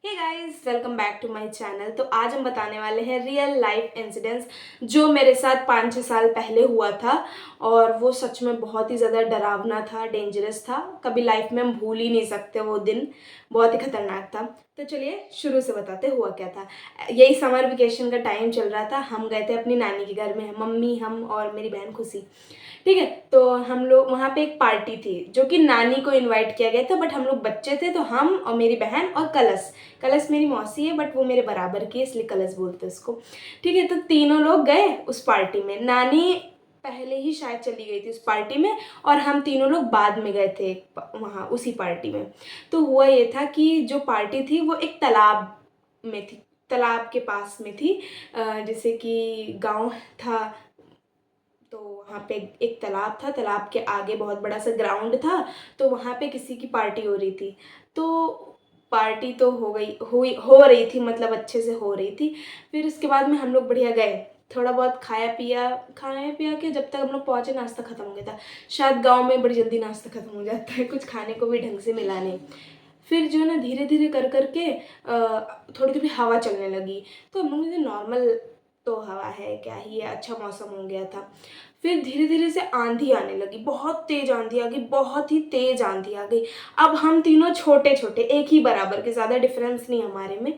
Hey guys, welcome back to my channel. तो आज हम बताने वाले हैं रियल लाइफ इंसिडेंट्स जो मेरे साथ 5-6 साल पहले हुआ था। और वो सच में बहुत ही ज़्यादा डरावना था, डेंजरस था। कभी लाइफ में हम भूल ही नहीं सकते वो दिन, बहुत ही खतरनाक था। तो चलिए शुरू से बताते हुआ क्या था। यही समर वेकेशन का टाइम चल रहा था। हम गए थे अपनी नानी के घर में, मम्मी, हम और मेरी बहन खुशी। ठीक है, तो हम लोग वहाँ पे एक पार्टी थी जो कि नानी को इनवाइट किया गया था, बट हम लोग बच्चे थे तो हम और मेरी बहन और कलश। कलश मेरी मौसी है बट वो मेरे बराबर की है, इसलिए कलश बोलते हैं उसको। ठीक है, तो तीनों लोग गए उस पार्टी में। नानी पहले ही शायद चली गई थी उस पार्टी में और हम तीनों लोग बाद में गए थे वहाँ उसी पार्टी में। तो हुआ ये था कि जो पार्टी थी वो एक तालाब में थी, तालाब के पास में थी। जैसे कि गांव था तो वहाँ पे एक तालाब था, तालाब के आगे बहुत बड़ा सा ग्राउंड था। तो वहाँ पे किसी की पार्टी हो रही थी। तो पार्टी तो हो रही थी, मतलब अच्छे से हो रही थी। फिर उसके बाद में हम लोग बढ़िया गए, थोड़ा बहुत खाया पिया के जब तक हम लोग पहुँचे नाश्ता ख़त्म हो गया था। शायद गांव में बड़ी जल्दी नाश्ता ख़त्म हो जाता है, कुछ खाने को भी ढंग से मिला नहीं। फिर जो है ना धीरे धीरे कर करके थोड़ी थोड़ी हवा चलने लगी। तो हम लोग नॉर्मल तो हवा है, क्या ही है, अच्छा मौसम हो गया था। फिर धीरे धीरे से आंधी आने लगी, बहुत तेज आंधी आ गई, बहुत ही तेज आंधी आ गई। अब हम तीनों छोटे छोटे, एक ही बराबर के, ज़्यादा डिफरेंस नहीं हमारे में।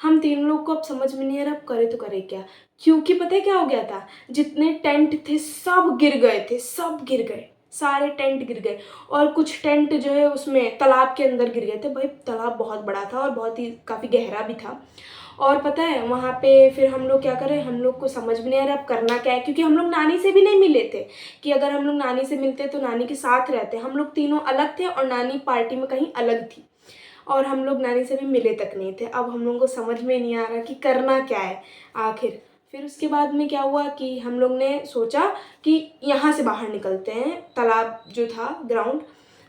हम तीनों लोग को अब समझ में नहीं आ रहा अब करे तो करे क्या। क्योंकि पता है क्या हो गया था, जितने टेंट थे सब गिर गए थे, सब गिर गए, सारे टेंट गिर गए। और कुछ टेंट जो है उसमें तालाब के अंदर गिर गए थे। भाई तालाब बहुत बड़ा था और बहुत ही काफ़ी गहरा भी था। और पता है वहाँ पे फिर हम लोग क्या करें, हम लोग को समझ में नहीं आ रहा अब करना क्या है, क्योंकि हम लोग नानी से भी नहीं मिले थे। कि अगर हम लोग नानी से मिलते तो नानी के साथ रहते, हम लोग तीनों अलग थे और नानी पार्टी में कहीं अलग थी। और हम लोग नानी से भी मिले तक नहीं थे। अब हम लोगों को समझ में नहीं आ रहा कि करना क्या है आखिर। फिर उसके बाद में क्या हुआ कि हम लोग ने सोचा कि यहाँ से बाहर निकलते हैं, तालाब जो था ग्राउंड,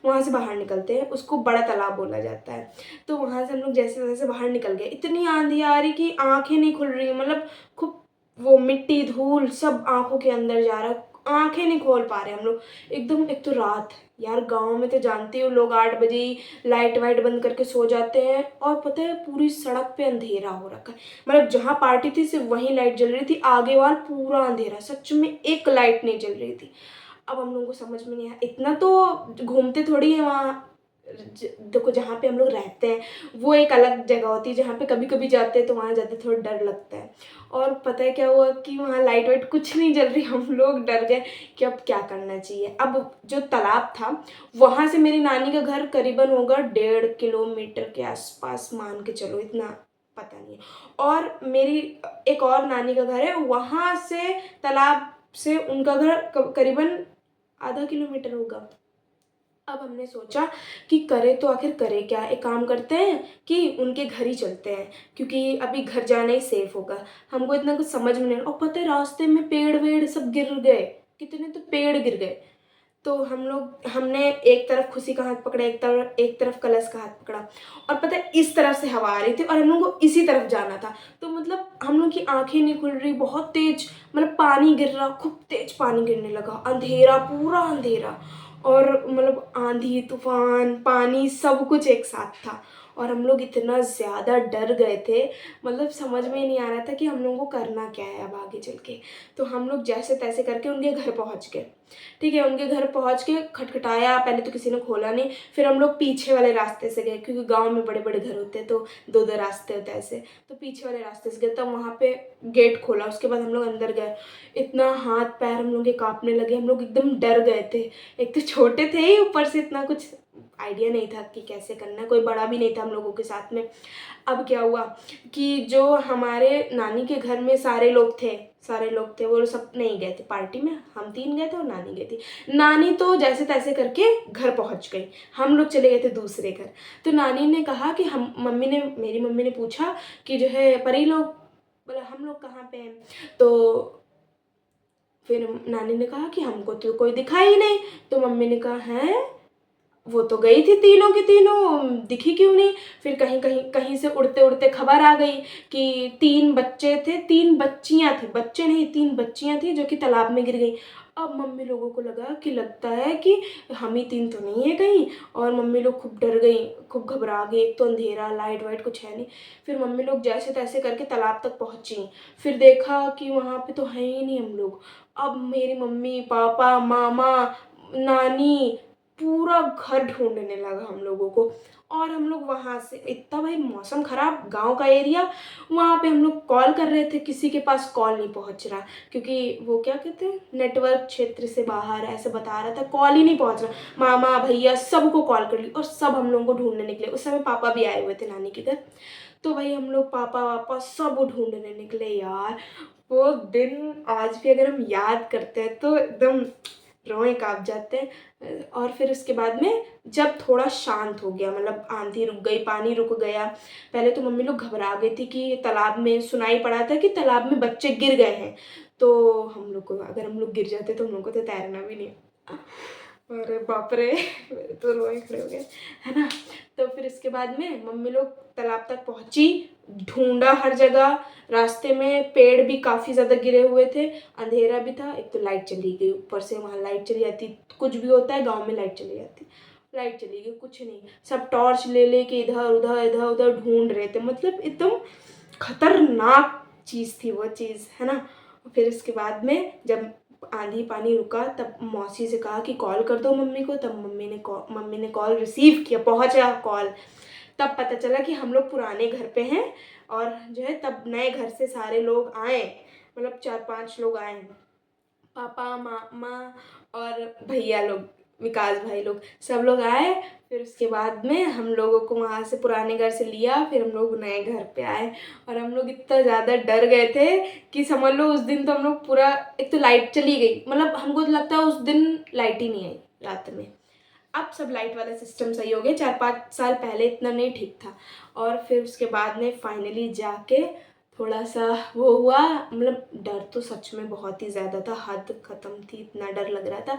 वहाँ से बाहर निकलते हैं, उसको बड़ा तालाब बोला जाता है। तो वहाँ से हम लोग जैसे जैसे बाहर निकल गए, इतनी आंधी आ रही कि आंखें नहीं खुल रही, मतलब खूब वो मिट्टी धूल सब आंखों के अंदर जा रहा, आंखें नहीं खोल पा रहे हम लोग एकदम। एक तो रात, यार गांव में तो जानते हो लोग 8 बजे ही लाइट वाइट बंद करके सो जाते हैं। और पता है पूरी सड़क पे अंधेरा हो रखा है, मतलब जहाँ पार्टी थी सिर्फ वहीं लाइट जल रही थी, आगे वाल पूरा अंधेरा, सच में एक लाइट नहीं जल रही थी। अब हम लोगों को समझ में नहीं आया, इतना तो घूमते थोड़ी है वहाँ। देखो जहाँ पे हम लोग रहते हैं वो एक अलग जगह होती है, जहाँ पे कभी कभी जाते हैं तो वहाँ जाते थोड़ा डर लगता है। और पता है क्या हुआ कि वहाँ लाइट वाइट कुछ नहीं जल रही, हम लोग डर गए कि अब क्या करना चाहिए। अब जो तालाब था वहाँ से मेरी नानी का घर करीबन होगा 1.5 किलोमीटर के आसपास, मान के चलो, इतना पता नहीं है। और मेरी एक और नानी का घर है, वहाँ से तालाब से उनका घर करीबन आधा किलोमीटर होगा। अब हमने सोचा कि करे तो आखिर करे क्या, एक काम करते हैं कि उनके घर ही चलते हैं, क्योंकि अभी घर जाना ही सेफ होगा। हमको इतना कुछ समझ में नहीं, और पता है रास्ते में पेड़ वेड़ सब गिर गए, कितने तो पेड़ गिर गए। तो हमने एक तरफ खुशी का हाथ पकड़ा, एक तरफ कलश का हाथ पकड़ा। और पता है इस तरफ से हवा आ रही थी और हम लोग को इसी तरफ जाना था। तो मतलब हम लोग की आंखें नहीं खुल रही, बहुत तेज, मतलब पानी गिर रहा, खूब तेज पानी गिरने लगा, अंधेरा, पूरा अंधेरा। और मतलब आंधी तूफान पानी सब कुछ एक साथ था। और हम लोग इतना ज़्यादा डर गए थे, मतलब समझ में ही नहीं आ रहा था कि हम लोगों को करना क्या है अब आगे चल के। तो हम लोग जैसे तैसे करके उनके घर पहुंच गए। ठीक है, उनके घर पहुंच के खटखटाया, पहले तो किसी ने खोला नहीं। फिर हम लोग पीछे वाले रास्ते से गए, क्योंकि गांव में बड़े बड़े घर होते हैं तो दो दो रास्ते होते हैं ऐसे। तो पीछे वाले रास्ते से गए, तब वहाँ पे गेट खोला, उसके बाद हम लोग अंदर गए। इतना हाथ पैर हम लोग के कांपने लगे, हम लोग एकदम डर गए थे। एक तो छोटे थे ही, ऊपर से इतना कुछ आइडिया नहीं था कि कैसे करना है, कोई बड़ा भी नहीं था हम लोगों के साथ में। अब क्या हुआ कि जो हमारे नानी के घर में सारे लोग थे वो सब नहीं गए थे पार्टी में, हम 3 गए थे और नानी गई थी। नानी तो जैसे तैसे करके घर पहुंच गई, हम लोग चले गए थे दूसरे घर। तो नानी ने कहा कि मेरी मम्मी ने पूछा कि जो है परी लोग, बोला हम लोग कहाँ पे हैं। तो फिर नानी ने कहा कि हमको तो कोई दिखाई ही नहीं। तो मम्मी ने कहा है, वो तो गई थी तीनों की तीनों, दिखी क्यों नहीं। फिर कहीं कहीं कहीं से उड़ते उड़ते खबर आ गई कि 3 बच्चे थे, 3 बच्चियां थी, बच्चे नहीं 3 बच्चियां थी जो कि तालाब में गिर गई। अब मम्मी लोगों को लगा कि लगता है कि हम ही तीन तो नहीं है कहीं, और मम्मी लोग खूब डर गई, खूब घबरा गई। एक तो अंधेरा, लाइट वाइट कुछ है नहीं। फिर मम्मी लोग जैसे तैसे करके तालाब तक पहुंची। फिर देखा कि वहाँ पे तो है ही नहीं हम लोग। अब मेरी मम्मी पापा मामा नानी पूरा घर ढूंढने लगा हम लोगों को। और हम लोग वहाँ से, इतना भाई मौसम खराब, गांव का एरिया, वहाँ पे हम लोग कॉल कर रहे थे, किसी के पास कॉल नहीं पहुँच रहा, क्योंकि वो क्या कहते हैं, नेटवर्क क्षेत्र से बाहर ऐसे बता रहा था, कॉल ही नहीं पहुँच रहा। मामा भैया सबको कॉल कर ली और सब हम लोगों को ढूंढने निकले। उस समय पापा भी आए हुए थे नानी के घर। तो भाई हम लोग पापा वापा सब ढूंढने निकले यार। वो दिन आज भी अगर हम याद करते हैं तो एकदम रोए कांप जाते हैं। और फिर उसके बाद में जब थोड़ा शांत हो गया, मतलब आंधी रुक गई, पानी रुक गया। पहले तो मम्मी लोग घबरा गई थी कि तालाब में, सुनाई पड़ा था कि तालाब में बच्चे गिर गए हैं। तो हम लोग को, अगर हम लोग गिर जाते तो हम लोग को तो तैरना भी नहीं। अरे बाप रे, मेरे तो रोए खड़े हो गए, है ना। तो फिर इसके बाद में मम्मी लोग तालाब तक पहुंची, ढूंढा हर जगह। रास्ते में पेड़ भी काफ़ी ज़्यादा गिरे हुए थे, अंधेरा भी था। एक तो लाइट चली गई, ऊपर से वहाँ लाइट चली जाती, कुछ भी होता है गांव में, लाइट चली जाती। लाइट चली गई, कुछ नहीं। सब टॉर्च ले लेके इधर उधर इधर उधर ढूंढ रहे थे, मतलब एकदम खतरनाक चीज़ थी वो चीज़, है ना। फिर इसके बाद में जब आंधी पानी रुका, तब मौसी से कहा कि कॉल कर दो मम्मी को। तब मम्मी ने कॉल रिसीव किया, पहुंचा कॉल। तब पता चला कि हम लोग पुराने घर पे हैं, और जो है तब नए घर से सारे लोग आए, मतलब 4-5 लोग आए, पापा मामा और भैया लोग, विकास भाई लोग, सब लोग आए। फिर उसके बाद में हम लोगों को वहाँ से पुराने घर से लिया, फिर हम लोग नए घर पे आए। और हम लोग इतना ज़्यादा डर गए थे कि समझ लो उस दिन तो हम लोग पूरा, एक तो लाइट चली गई, मतलब हमको तो लगता है उस दिन लाइट ही नहीं आई रात में। अब सब लाइट वाला सिस्टम सही हो गया, 4-5 साल पहले इतना नहीं ठीक था। और फिर उसके बाद में फाइनली जाके थोड़ा सा वो हुआ, मतलब डर तो सच में बहुत ही ज़्यादा था, हद ख़त्म थी, इतना डर लग रहा था।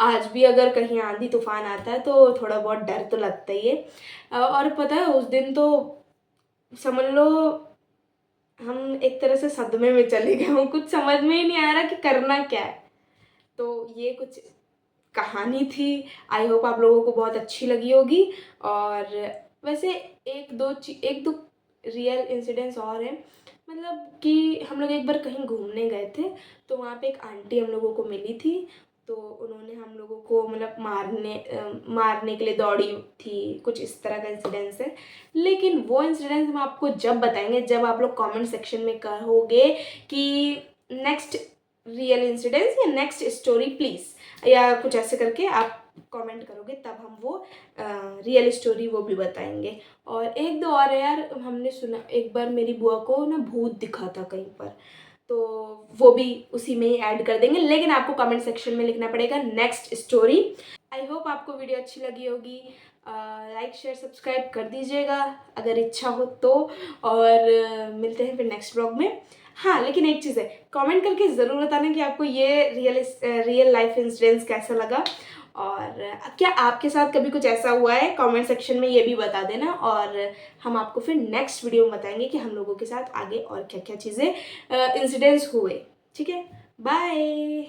आज भी अगर कहीं आंधी तूफान आता है तो थोड़ा बहुत डर तो लगता ही है। और पता है उस दिन तो समझ लो हम एक तरह से सदमे में चले गए हूँ, कुछ समझ में ही नहीं आ रहा कि करना क्या है। तो ये कुछ कहानी थी। आई होप आप लोगों को बहुत अच्छी लगी होगी। और वैसे एक दो रियल इंसिडेंट्स और हैं, मतलब कि हम लोग एक बार कहीं घूमने गए थे, तो वहाँ पे एक आंटी हम लोगों को मिली थी। तो उन्होंने हम लोगों को मतलब मारने के लिए दौड़ी थी, कुछ इस तरह का इंसिडेंस है। लेकिन वो इंसिडेंस हम आपको जब बताएंगे जब आप लोग कमेंट सेक्शन में कहोगे कि नेक्स्ट रियल इंसिडेंस या नेक्स्ट स्टोरी प्लीज़, या कुछ ऐसे करके आप कमेंट करोगे, तब हम वो रियल स्टोरी वो भी बताएंगे। और एक दो और है यार, हमने सुना एक बार मेरी बुआ को ना भूत दिखा था कहीं पर, तो वो भी उसी में ही ऐड कर देंगे। लेकिन आपको कमेंट सेक्शन में लिखना पड़ेगा नेक्स्ट स्टोरी। आई होप आपको वीडियो अच्छी लगी होगी। लाइक शेयर सब्सक्राइब कर दीजिएगा अगर इच्छा हो तो। और मिलते हैं फिर नेक्स्ट ब्लॉग में। हाँ, लेकिन एक चीज़ है, कमेंट करके ज़रूर बताना कि आपको ये रियल लाइफ इंसिडेंस कैसा लगा, और क्या आपके साथ कभी कुछ ऐसा हुआ है, कमेंट सेक्शन में ये भी बता देना। और हम आपको फिर नेक्स्ट वीडियो में बताएंगे कि हम लोगों के साथ आगे और क्या क्या चीज़ें इंसिडेंट्स हुए। ठीक है, बाय।